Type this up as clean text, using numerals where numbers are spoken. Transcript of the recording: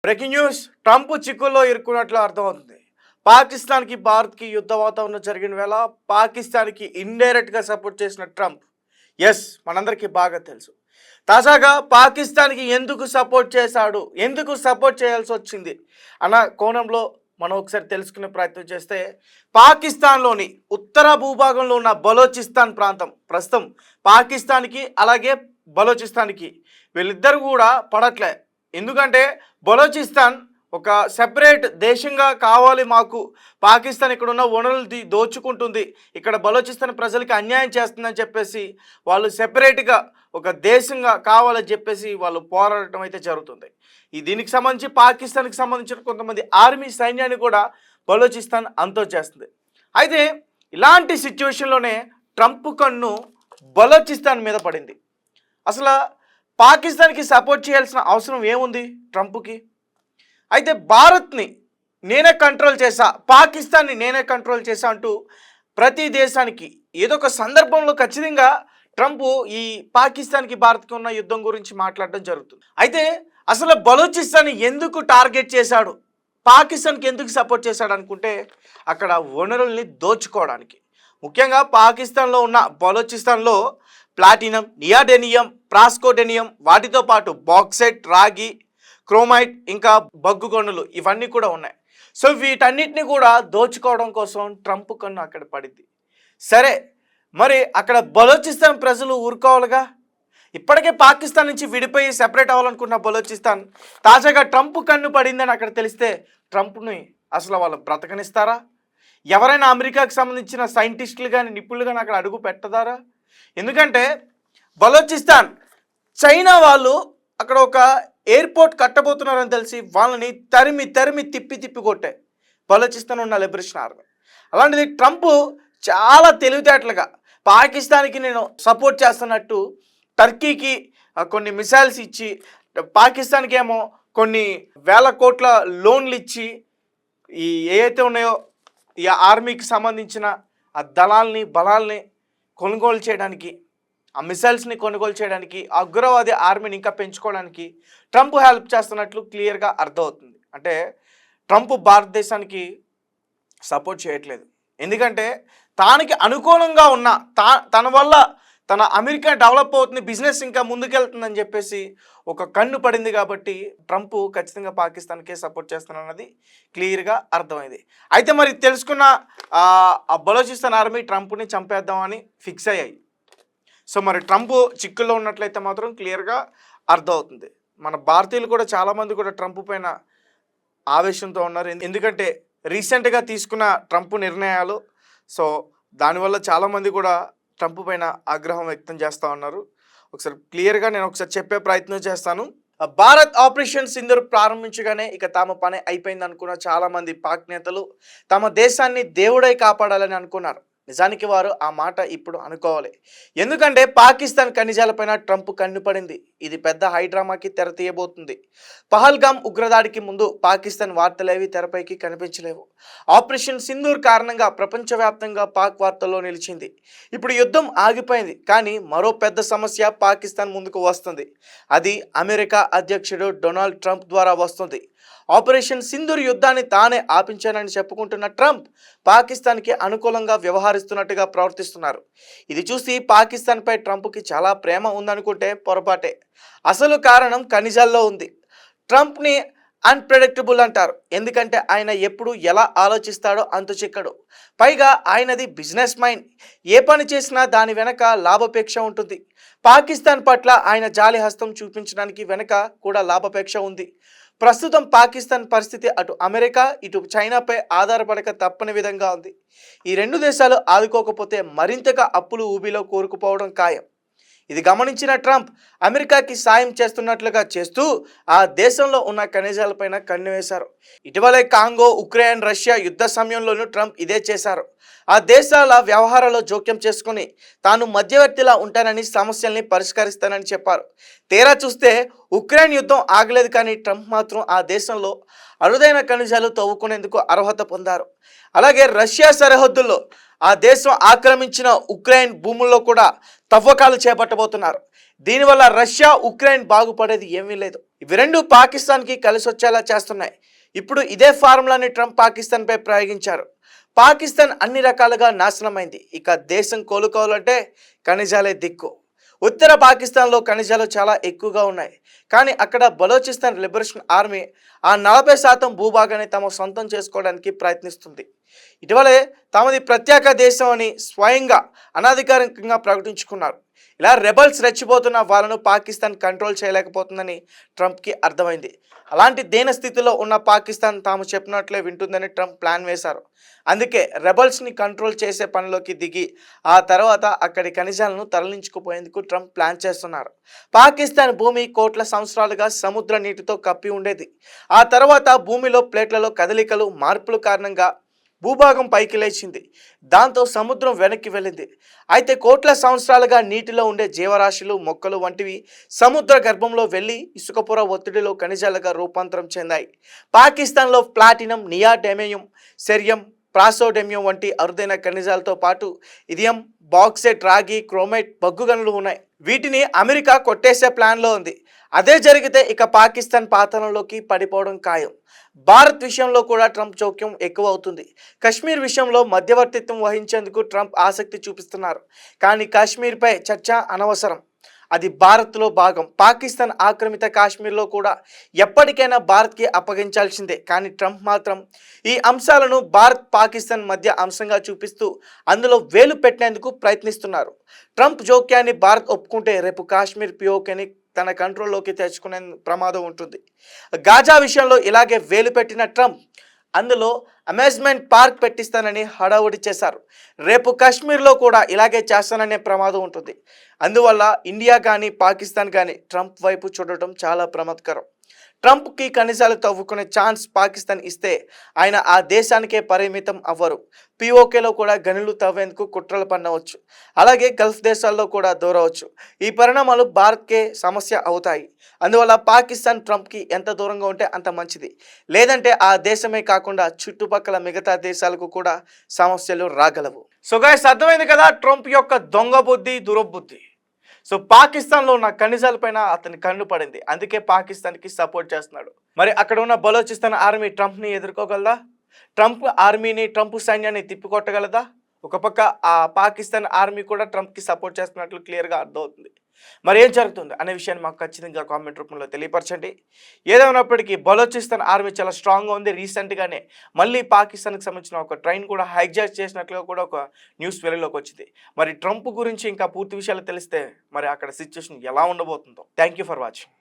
Breaking news. Trump చిక్కుల్లో ఇరుక్కున్నట్లు అర్థమవుతుంది. పాకిస్తాన్కి భారత్కి యుద్ధ వాతావరణం జరిగిన వేళ పాకిస్తాన్కి ఇండైరెక్ట్గా సపోర్ట్ చేసిన ట్రంప్, ఎస్ మనందరికీ బాగా తెలుసు. తాజాగా పాకిస్తాన్కి ఎందుకు సపోర్ట్ చేశాడు, ఎందుకు సపోర్ట్ చేయాల్సి వచ్చింది అన్న కోణంలో మనం ఒకసారి తెలుసుకునే ప్రయత్నం చేస్తే, పాకిస్తాన్లోని ఉత్తర భూభాగంలో ఉన్న బలోచిస్తాన్ ప్రాంతం ప్రస్తుతం పాకిస్తాన్కి అలాగే బలోచిస్తాన్కి వీళ్ళిద్దరు కూడా పడట్లే. ఎందుకంటే బలోచిస్తాన్ ఒక సెపరేట్ దేశంగా కావాలి, మాకు పాకిస్తాన్ ఇక్కడ ఉన్న వనరులు దోచుకుంటుంది, ఇక్కడ బలోచిస్తాన్ ప్రజలకి అన్యాయం చేస్తుందని చెప్పేసి వాళ్ళు సెపరేట్గా ఒక దేశంగా కావాలని చెప్పేసి వాళ్ళు పోరాడటం అయితే జరుగుతుంది. దీనికి సంబంధించి పాకిస్తాన్కి సంబంధించిన కొంతమంది ఆర్మీ సైన్యాన్ని కూడా బలోచిస్తాన్ అంతం చేస్తుంది. అయితే ఇలాంటి సిచ్యువేషన్లోనే ట్రంప్ కన్ను బలోచిస్తాన్ మీద పడింది. అసలు పాకిస్తాన్కి సపోర్ట్ చేయాల్సిన అవసరం ఏముంది ట్రంప్కి? అయితే భారత్ని నేనే కంట్రోల్ చేశా, పాకిస్తాన్ని నేనే కంట్రోల్ చేశా అంటూ ప్రతి దేశానికి ఏదో ఒక సందర్భంలో ఖచ్చితంగా ట్రంప్ ఈ పాకిస్తాన్కి భారత్కి ఉన్న యుద్ధం గురించి మాట్లాడడం జరుగుతుంది. అయితే అసలు బలూచిస్తాన్ని ఎందుకు టార్గెట్ చేశాడు, పాకిస్తాన్కి ఎందుకు సపోర్ట్ చేశాడు అనుకుంటే, అక్కడ వనరుల్ని దోచుకోవడానికి. ముఖ్యంగా పాకిస్తాన్లో ఉన్న బలూచిస్తాన్లో ప్లాటినం, నియాడెనియం, ప్రాస్కోడెనియం, వాటితో పాటు బాక్సైట్, రాగి, క్రోమైట్, ఇంకా బగ్గు గనులు ఇవన్నీ కూడా ఉన్నాయి. సో వీటన్నిటిని కూడా దోచుకోవడం కోసం ట్రంప్ కన్ను అక్కడ పడింది. సరే, మరి అక్కడ బలోచిస్తాన్ ప్రజలు ఊరుకోవాలిగా. ఇప్పటికే పాకిస్తాన్ నుంచి విడిపోయి సెపరేట్ అవ్వాలనుకున్న బలోచిస్తాన్ తాజాగా ట్రంప్ కన్ను పడిందని అక్కడ తెలిస్తే ట్రంప్ని అసలు వాళ్ళు బ్రతకనిస్తారా? ఎవరైనా అమెరికాకు సంబంధించిన సైంటిస్టులు కానీ నిపుణులు కానీ అక్కడ అడుగు పెట్టదారా? ఎందుకంటే బలోచిస్తాన్ చైనా వాళ్ళు అక్కడ ఒక ఎయిర్పోర్ట్ కట్టబోతున్నారని తెలిసి వాళ్ళని తరిమి తరిమి తిప్పి కొట్టాయి బలోచిస్తాన్ ఉన్న లిబరేషన్ ఆర్మీ. అలాంటిది ట్రంప్ చాలా తెలివితేటలుగా పాకిస్తాన్కి నేను సపోర్ట్ చేస్తున్నట్టు టర్కీకి కొన్ని మిసైల్స్ ఇచ్చి, పాకిస్తాన్కి ఏమో కొన్ని వేల కోట్ల లోన్లు ఇచ్చి, ఈ ఏవైతే ఉన్నాయో ఈ ఆర్మీకి సంబంధించిన ఆ దళాల్ని బలాల్ని కొనుగోలు చేయడానికి, ఆ మిసైల్స్ని కొనుగోలు చేయడానికి, ఆ ఉగ్రవాది ఆర్మీని ఇంకా పెంచుకోవడానికి ట్రంప్ హెల్ప్ చేస్తున్నట్లు క్లియర్గా అర్థమవుతుంది. అంటే ట్రంప్ భారతదేశానికి సపోర్ట్ చేయట్లేదు. ఎందుకంటే తానికి అనుకూలంగా ఉన్న తన వల్ల తన అమెరికా డెవలప్ అవుతుంది, బిజినెస్ ఇంకా ముందుకెళ్తుందని చెప్పేసి ఒక కన్ను పడింది. కాబట్టి ట్రంప్ ఖచ్చితంగా పాకిస్తాన్కే సపోర్ట్ చేస్తున్నది క్లియర్గా అర్థమైంది. అయితే మరి తెలుసుకున్న ఆ బలోచిస్తాన్ ఆర్మీ ట్రంప్ని చంపేద్దామని ఫిక్స్ అయ్యాయి. సో మరి ట్రంప్ చిక్కుల్లో ఉన్నట్లయితే మాత్రం క్లియర్గా అర్థమవుతుంది. మన భారతీయులు కూడా చాలామంది కూడా ట్రంప్ పైన ఆవేశంతో ఉన్నారు. ఎందుకంటే రీసెంట్గా తీసుకున్న ట్రంప్ నిర్ణయాలు, సో దానివల్ల చాలామంది కూడా ట్రంప్ పైన ఆగ్రహం వ్యక్తం చేస్తూ ఉన్నారు. ఒకసారి క్లియర్గా నేను ఒకసారి చెప్పే ప్రయత్నం చేస్తాను. భారత్ ఆపరేషన్ సింధూర్ ప్రారంభించగానే ఇక తమ పని అయిపోయింది అనుకున్న చాలామంది పాక్ నేతలు తమ దేశాన్ని దేవుడై కాపాడాలని అనుకున్నారు. నిజానికి వారు ఆ మాట ఇప్పుడు అనుకోవాలి. ఎందుకంటే పాకిస్తాన్ ఖనిజాలపైన ట్రంప్ కన్ను పడింది. ఇది పెద్ద హైడ్రామాకి తెర తీయబోతుంది. పహల్గామ్ ఉగ్రదాడికి ముందు పాకిస్తాన్ వార్తలేవి తెరపైకి కనిపించలేవు. ఆపరేషన్ సింధూర్ కారణంగా ప్రపంచవ్యాప్తంగా పాక్ వార్తల్లో నిలిచింది. ఇప్పుడు యుద్ధం ఆగిపోయింది, కానీ మరో పెద్ద సమస్య పాకిస్తాన్ ముందుకు వస్తుంది. అది అమెరికా అధ్యక్షుడు డొనాల్డ్ ట్రంప్ ద్వారా వస్తుంది. ఆపరేషన్ సింధూర్ యుద్ధాన్ని తానే ఆపించానని చెప్పుకుంటున్న ట్రంప్ పాకిస్తాన్కి అనుకూలంగా వ్యవహరిస్తున్నట్టుగా ప్రవర్తిస్తున్నారు. ఇది చూసి పాకిస్తాన్పై ట్రంప్కి చాలా ప్రేమ ఉందనుకుంటే పొరపాటే. అసలు కారణం ఖనిజాల్లో ఉంది. ట్రంప్ని అన్ప్రెడిక్టబుల్ అంటారు, ఎందుకంటే ఆయన ఎప్పుడు ఎలా ఆలోచిస్తాడో అంతు చిక్కడు. పైగా ఆయనది బిజినెస్ మైండ్. ఏ పని చేసినా దాని వెనక లాభాపేక్ష ఉంటుంది. పాకిస్తాన్ పట్ల ఆయన జాలి హస్తం చూపించడానికి వెనక కూడా లాభాపేక్ష ఉంది. ప్రస్తుతం పాకిస్తాన్ పరిస్థితి అటు అమెరికా ఇటు చైనాపై ఆధారపడక తప్పని విధంగా ఉంది. ఈ రెండు దేశాలు ఆదుకోకపోతే మరింతగా అప్పులు ఊబిలో కూరుకుపోవడం ఖాయం. ఇది గమనించిన ట్రంప్ అమెరికాకి సాయం చేస్తున్నట్లుగా చేస్తూ ఆ దేశంలో ఉన్న ఖనిజాలపైన కన్ను వేశారు. ఇటీవలే కాంగో, ఉక్రెయిన్, రష్యా యుద్ధ సమయంలోనూ ట్రంప్ ఇదే చేశారు. ఆ దేశాల వ్యవహారాల్లో జోక్యం చేసుకుని తాను మధ్యవర్తిలా ఉంటానని, సమస్యల్ని పరిష్కరిస్తానని చెప్పారు. తీరా చూస్తే ఉక్రెయిన్ యుద్ధం ఆగలేదు, కానీ ట్రంప్ మాత్రం ఆ దేశంలో అరుదైన ఖనిజాలు తవ్వుకునేందుకు అర్హత పొందారు. అలాగే రష్యా సరిహద్దుల్లో ఆ దేశం ఆక్రమించిన ఉక్రెయిన్ భూముల్లో కూడా తవ్వకాలు చేపట్టబోతున్నారు. దీనివల్ల రష్యా ఉక్రెయిన్ బాగుపడేది ఏమీ లేదు. ఇవి రెండు పాకిస్తాన్కి కలిసి వచ్చేలా చేస్తున్నాయి. ఇప్పుడు ఇదే ఫార్ములాని ట్రంప్ పాకిస్తాన్పై ప్రయోగించారు. పాకిస్తాన్ అన్ని రకాలుగా నాశనమైంది. ఇక దేశం కోలుకోవాలంటే ఖనిజాలే దిక్కు. ఉత్తర పాకిస్తాన్లో ఖనిజాలు చాలా ఎక్కువగా ఉన్నాయి. కానీ అక్కడ బలోచిస్తాన్ లిబరేషన్ ఆర్మీ ఆ 40% భూభాగాన్ని తమ సొంతం చేసుకోవడానికి ప్రయత్నిస్తుంది. ఇటీవలే తమది ప్రత్యేక దేశం అని స్వయంగా అనధికారికంగా ప్రకటించుకున్నారు. ఇలా రెబల్స్ రెచ్చిపోతున్న వాళ్ళను పాకిస్తాన్ కంట్రోల్ చేయలేకపోతుందని ట్రంప్కి అర్థమైంది. అలాంటి దీన స్థితిలో ఉన్న పాకిస్తాన్ తాము చెప్పినట్లే వింటుందని ట్రంప్ ప్లాన్ వేశారు. అందుకే రెబల్స్ని కంట్రోల్ చేసే పనిలోకి దిగి ఆ తర్వాత అక్కడి ఖనిజాలను తరలించుకుపోయేందుకు ట్రంప్ ప్లాన్ చేస్తున్నారు. పాకిస్తాన్ భూమి కోట్ల సంవత్సరాలుగా సముద్ర నీటితో కప్పి ఉండేది. ఆ తర్వాత భూమిలో ప్లేట్లలో కదలికలు మార్పుల కారణంగా భూభాగం పైకి లేచింది. దాంతో సముద్రం వెనక్కి వెళ్ళింది. అయితే కోట్ల సంవత్సరాలుగా నీటిలో ఉండే జీవరాశులు మొక్కలు వంటివి సముద్ర గర్భంలో వెళ్ళి ఇసుకపొర ఒత్తిడిలో ఖనిజాలుగా రూపాంతరం చెందాయి. పాకిస్తాన్లో ప్లాటినం, నియాడెమియం, సెరియం, ప్రాసోడెమియం వంటి అరుదైన ఖనిజాలతో పాటు ఇథియం, బాక్సైట్, రాగి, క్రోమైట్, బొగ్గు గనులు ఉన్నాయి. వీటిని అమెరికా కొట్టేసే ప్లాన్లో ఉంది. అదే జరిగితే ఇక పాకిస్తాన్ పాతాళంలోకి పడిపోవడం ఖాయం. భారత్ విషయంలో కూడా ట్రంప్ జోక్యం ఎక్కువ అవుతుంది. కశ్మీర్ విషయంలో మధ్యవర్తిత్వం వహించేందుకు ట్రంప్ ఆసక్తి చూపిస్తున్నారు. కానీ కాశ్మీర్పై చర్చ అనవసరం. అది భారత్లో భాగం. పాకిస్తాన్ ఆక్రమిత కాశ్మీర్లో కూడా ఎప్పటికైనా భారత్కి అప్పగించాల్సిందే. కానీ ట్రంప్ మాత్రం ఈ అంశాలను భారత్ పాకిస్తాన్ మధ్య అంశంగా చూపిస్తూ అందులో వేలు పెట్టేందుకు ప్రయత్నిస్తున్నారు. ట్రంప్ జోక్యాన్ని భారత్ ఒప్పుకుంటే రేపు కాశ్మీర్ పిఓకేని తన కంట్రోల్లోకి తెచ్చుకునే ప్రమాదం ఉంటుంది. గాజా విషయంలో ఇలాగే వేలు పెట్టిన ట్రంప్ అందులో అమ్యూజ్మెంట్ పార్క్ పెట్టిస్తానని హడావుడి చేశారు. రేపు కాశ్మీర్లో కూడా ఇలాగే చేస్తాననే ప్రమాదం ఉంటుంది. అందువల్ల ఇండియా కానీ పాకిస్తాన్ కానీ ట్రంప్ వైపు చూడటం చాలా ప్రమాదకరం. ట్రంప్కి ఖనిజాలు తవ్వుకునే ఛాన్స్ పాకిస్తాన్ ఇస్తే ఆయన ఆ దేశానికే పరిమితం అవ్వరు. పిఓకేలో కూడా గనులు తవ్వేందుకు కుట్రలు పన్నవచ్చు. అలాగే గల్ఫ్ దేశాల్లో కూడా దూరవచ్చు. ఈ పరిణామాలు భారత్కే సమస్య అవుతాయి. అందువల్ల పాకిస్తాన్ ట్రంప్కి ఎంత దూరంగా ఉంటే అంత మంచిది. లేదంటే ఆ దేశమే కాకుండా చుట్టుపక్కల మిగతా దేశాలకు కూడా సమస్యలు రాగలవు. సో గైస్, అర్థమైంది కదా ట్రంప్ యొక్క దొంగ బుద్ధి, దురబుద్ధి. సో పాకిస్తాన్లో ఉన్న ఖనిజాల పైన అతని కన్ను పడింది. అందుకే పాకిస్తాన్కి సపోర్ట్ చేస్తున్నాడు. మరి అక్కడ ఉన్న బలోచిస్తాన్ ఆర్మీ ట్రంప్ని ఎదుర్కోగలదా? ట్రంప్ ఆర్మీని, ట్రంప్ సైన్యాన్ని తిప్పికొట్టగలదా? ఒక పక్క ఆ పాకిస్తాన్ ఆర్మీ కూడా ట్రంప్కి సపోర్ట్ చేస్తున్నట్లు క్లియర్గా అర్థమవుతుంది. మరి ఏం జరుగుతుంది అనే విషయాన్ని మాకు ఖచ్చితంగా కామెంట్ రూపంలో తెలియపరచండి. ఏదేమైనప్పటికీ బలోచిస్తాన్ ఆర్మీ చాలా స్ట్రాంగ్గా ఉంది. రీసెంట్గానే మళ్ళీ పాకిస్తాన్కి సంబంధించిన ఒక ట్రైన్ కూడా హైజాక్ చేసినట్లుగా కూడా ఒక న్యూస్ వెలుగులోకి వచ్చింది. మరి ట్రంప్ గురించి ఇంకా పూర్తి విషయాలు తెలిస్తే మరి అక్కడ సిచ్యువేషన్ ఎలా ఉండబోతుందో. Thank you for watching.